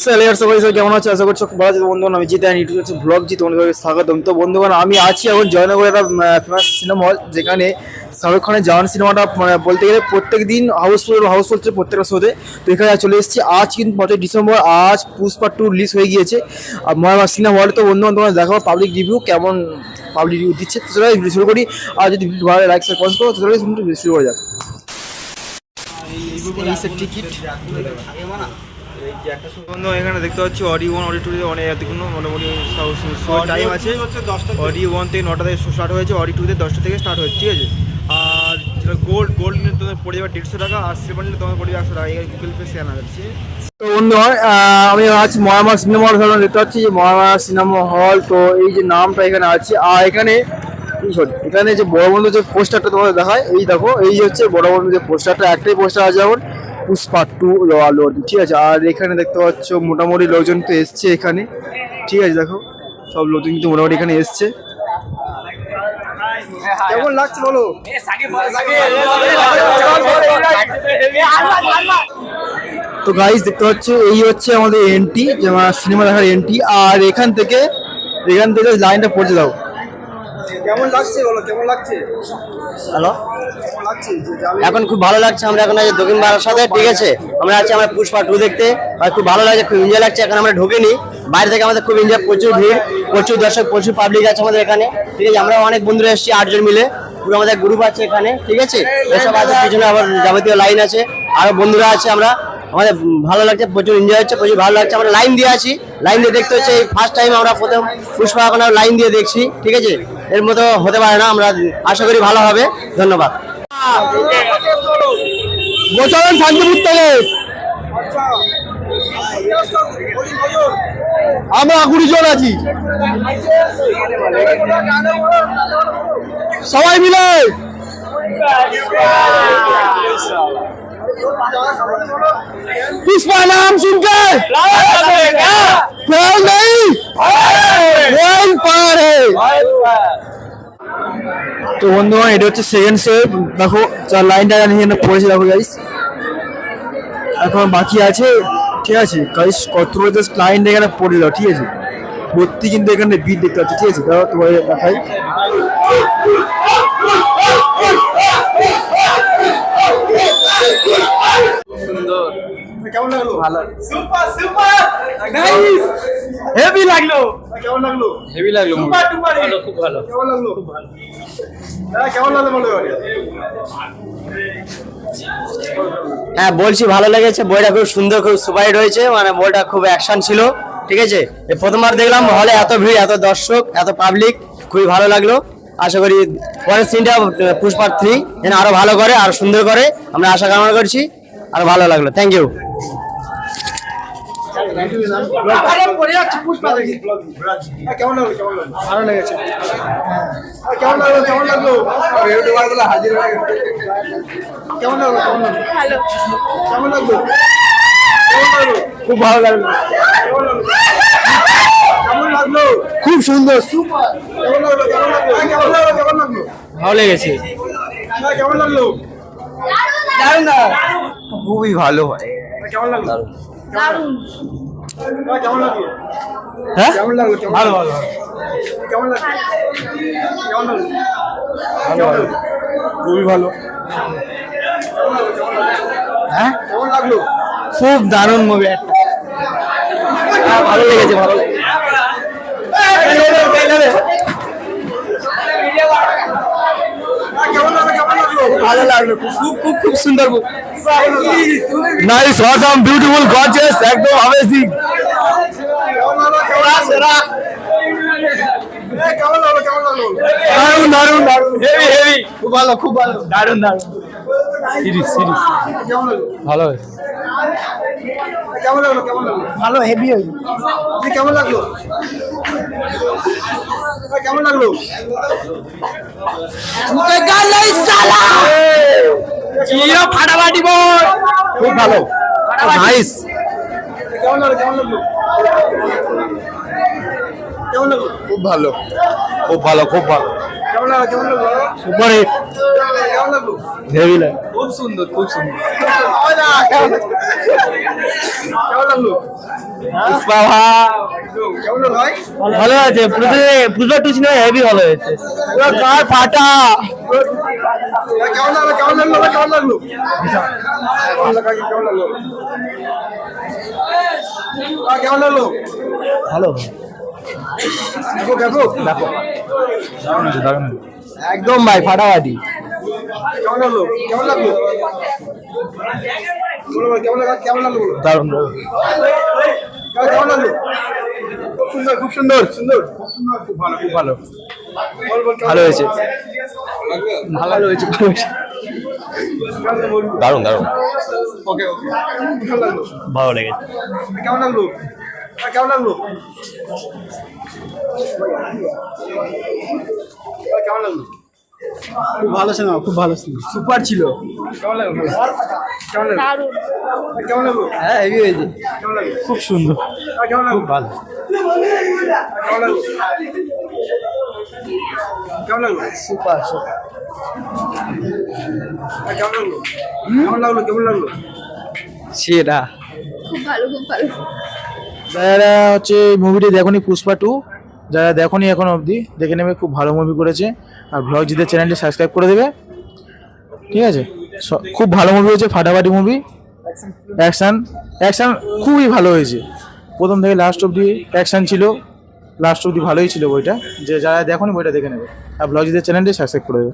সবাই কেমন আছে? আশা করছি ভালো আছে বন্ধুগণ। আমি জিতে ইউটিউব হচ্ছে ব্লগ জি, তোমাদের স্বাগতম। তো বন্ধুগণ, আমি আছি এখন জয়নগরের একটা ফেমাস সিনেমা হল, যেখানে শাহরুখ খানের জওয়ান সিনেমাটা বলতে গেলে প্রত্যেক দিন হাউসফুল ছিল প্রত্যেকটা শোতে। তো এখানে চলে এসেছি আজ, কিন্তু 5 ডিসেম্বর আজ পুষ্পা 2 রিলিজ হয়ে গিয়েছে আর মহামার সিনেমা হলে। তো বন্ধুগণ, তোমরা দেখাবো পাবলিক রিভিউ কেমন পাবলিক রিভিউ দিচ্ছে। তো চলো শুরু করি। আর যদি ভিডিও ভালো লাইক শেয়ার কমেন্ট করো, তো চলো শুরু করা যাক। টিকিট বন্ধু, এখানে দেখতে পাচ্ছি অডি 1 অডি 2 অনেক মোটামুটি টাইম আছে। অডি 1 থেকে 9টা থেকে স্টার্ট হয়েছে, অডি 2 তে 10টা থেকে স্টার্ট হয়েছে, ঠিক আছে। আর যেটা গোল্ড নিলে তোমাদের পড়ে যাবে 150 টাকা, আর সিলভার নিলে তোমার পড়ে যাবে 100 টাকা। এখানে গুগল পে স্ক্যান আছে। তো বন্ধু, আমি আছি মহামার সিনেমা হল। দেখতে পাচ্ছি যে মহামার সিনেমা হল, তো এই যে নামটা এখানে আছে। আর এখানে এখানে যে বড় বন্ধু যে পোস্টারটা তোমাদের দেখায়, এই দেখো, এই যে হচ্ছে বড় বন্ধু যে পোস্টারটা, একটাই পোস্টার আছে এখন, পুষ্পা 2 লোড, ঠিক আছে। আর এখানে দেখতে পাচ্ছ মোটামুটি লোকজন তো এসছে এখানে, ঠিক আছে। দেখো সব লোকজন কিন্তু মোটামুটি এখানে এসছে। কেমন লাগছে বলো? তো গাইস দেখতে পাচ্ছ, এই হচ্ছে আমাদের এন্ট্রি, সিনেমা দেখার এন্ট্রি। আর এখান থেকে লাইনটা পড়তে দাও। কেমন লাগছে বলো, কেমন লাগছে? হ্যালো, এখন খুব ভালো লাগছে। আমরা এখন আছি দক্ষিণ ভারত সাথে, ঠিক আছে। আমরা আছি আমরা পুষ্পা 2 দেখতে, আর খুব ভালো লাগছে, খুব এনজয় লাগছে। এখন আমরা ঢুকিনি, বাইরে থেকে আমাদের খুব এনজয়, প্রচুর ভিড়, প্রচুর দর্শক, প্রচুর পাবলিক আছে আমাদের এখানে, ঠিক আছে। আমরা অনেক বন্ধুরা এসেছি 8 জন মিলে, পুরো আমাদের গ্রুপ আছে এখানে, ঠিক আছে। এসব আছে, পিছনে আবার যাবতীয় লাইন আছে, আরো বন্ধুরা আছে। আমরা আমাদের ভালো লাগছে, প্রচুর এনজয় হচ্ছে, প্রচুর ভালো লাগছে। আমরা লাইন দিয়ে আছি, লাইন দিয়ে দেখতে হচ্ছে। এই ফার্স্ট টাইম আমরা প্রথম পুষ্পা এখন লাইন দিয়ে দেখছি, ঠিক আছে। এর মতো হতে পারে না, আমরা আশা করি ভালো হবে। ধন্যবাদ। গোচারণ শান্তিপুর থেকে আমরা 20 জন আছি, সবাই মিলে। पुष्पा नाम सुनकर फैल नहीं, पार है। তো বন্ধুগণ, এটা হচ্ছে সেকেন্ড শো। দেখো লাইনটা এখানে পড়েছে, দেখো গাইস, এখন বাকি আছে, ঠিক আছে গাইস। কত জাস্ট লাইনটা এখানে পড়ে দাও, ঠিক আছে। ভর্তি কিন্তু এখানে ভিড় দেখতে পাচ্ছি, ঠিক আছে। দাও তোমাদের দেখাই। কেমন লাগলো? ভালো, সুপার সুপার নাইস, হেভি লাগলো। কেমন লাগলো? হেভি লাগলো, সুপার ডুপার ভালো, খুব ভালো। কেমন লাগলো? খুব ভালো। কেমন লাগলো বলো? হ্যাঁ বলছি, ভালো লেগেছে। বইটা খুব সুন্দর, খুব সুপারহিট হয়েছে, মানে বইটা খুব অ্যাকশন ছিল, ঠিক আছে। প্রথমবার দেখলাম হলে, এত ভিড়, এত দর্শক, এত পাবলিক, খুবই ভালো লাগলো। আশা করি পরের সিনটা পুষ্পা 3 যেন আরো ভালো করে, আরো সুন্দর করে, আমরা আশা কামনা করছি। আরো ভালো লাগলো, থ্যাংক ইউ। কেমন লাগলো? ভালো লেগেছে। কেমন লাগলো? কেমন লাগলো? হাজির হয়ে গেছে। কেমন লাগলো? ভালো। কেমন লাগলো? খুব ভালো লাগলো। কেমন লাগলো? খুব সুন্দর, সুপার। কেমন লাগলো? কেমন লাগলো? কেমন লাগলো? কেমন লাগলো? ভালো লেগেছে। কেমন লাগলো? দারুণ, খুবই ভালো হয়। কেমন লাগলো? দারুণ। কেমন লাগলো? হ্যাঁ কেমন লাগলো? ভালো ভালো। কেমন লাগলো? কেমন লাগলো? ভালো, খুবই ভালো। হ্যাঁ কেমন লাগলো? খুব দারুণ মুভি একটা, ভালো লেগেছে, ভালো লেগেছে। ভালো লাগলো, খুব খুব খুব সুন্দর। নাইস, অসাম, বিউটিফুল, গর্জিয়াস, একদম অ্যামেজিং। দারুণ দারুণ দারুণ, হেভি হেভি, খুব ভালো, খুব ভালো, দারুণ দারুণ। সিরিজ ভালো হয়েছে। কেমন লাগলো? কেমন লাগলো? ভালো, হেভি হয়েছে। কেমন লাগলো? কেমন লাগলো? ফাটাফাটি বল, খুব ভালো, নাইস। কেমন লাগলো? কেমন লাগলো? কেমন লাগলো? খুব ভালো, খুব ভালো, খুব ভালো। কেমন লাগলো? কেমন লাগলো? Super hit. কেমন লাগলো? হেভি লাগলো, খুব সুন্দর, খুব সুন্দর। কেমন লাগলো? পুষ্পা ভাই কেমন হলো ভাই? ভালো আছে, পুষ্পা 2 সিনেমা হেভি ভালো হয়েছে, পুরো গার ফাটা। কেমন লাগলো? কেমন লাগলো? কেমন লাগলো? কেমন লাগলো? ভালো, দেখো দেখো দেখো একদম ভাই ফাটাফাটি। কেমন লাগলো? কেমন লাগলো? বলো বলো, কেমন লাগলো? কেমন লাগলো বলো? দারুণ কেমন লাগলো? খুব সুন্দর, খুব সুন্দর, সুন্দর, খুব সুন্দর, খুব ভালো, খুব ভালো। বল বল, ভালো হয়েছে, ভালো হয়েছে, ভালো হয়েছে, দারুণ দারুণ, ওকে ওকে, কেমন লাগলো? ভালো লেগেছে। কেমন লাগলো? কেমন লাগলো? কেমন লাগলো? খুব ভালো সিনেমা, খুব ভালো সিনেমা, সুপার ছিল। কেমন লাগলো? কেমন লাগলো? কেমন লাগলো? হ্যাঁ হেভি হয়েছে, কেমন লাগলো? খুব সুন্দর, কেমন লাগলো? ভালো। কেমন লাগলো? কেমন লাগলো? সুপার কেমন লাগলো? কেমন লাগলো? কেমন লাগলো? সেরা। খুব ভালো, খুব ভালো। যারা হচ্ছে মুভিটি দেখনি পুষ্পা 2, যারা দেখনি এখন অবধি দেখে নেবে, খুব ভালো মুভি করেছে। আর ব্লগ জিদের চ্যানেলটি সাবস্ক্রাইব করে দেবে, ঠিক আছে। খুব ভালো মুভি হয়েছে, ফাটাফাটি মুভি, অ্যাকশান অ্যাকশান খুবই ভালো হয়েছে, প্রথম থেকে লাস্ট অবধি অ্যাকশান ছিল, লাস্ট অবধি ভালোই ছিল বইটা। যে যারা দেখনি বইটা দেখে নেবে, আর ব্লগ জিদের চ্যানেলটি সাবস্ক্রাইব করে দেবে।